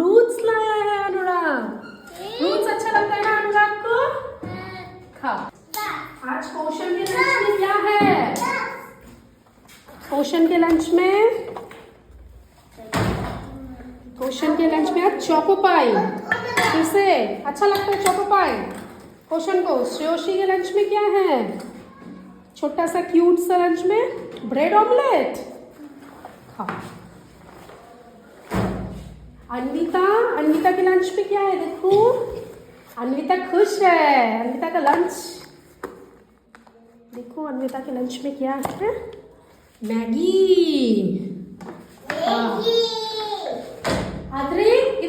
Fruits लाया है अनुराग। Fruits अच्छा लगता है ना अनुराग को? खा। आज कौशन के लंच में क्या है? कौशन के लंच में आज चोको पाई। फिर से अच्छा लगता है चोको पाई कौशन को। श्रेयोशी के लंच में क्या है? छोटा सा क्यूट सा लंच में ब्रेड ऑमलेट। खाओ। अन्विता के लंच में क्या है देखो? अन्विता खुश है। अन्विता का लंच देखो। अन्विता के लंच में क्या है? मैगी। आद्रिक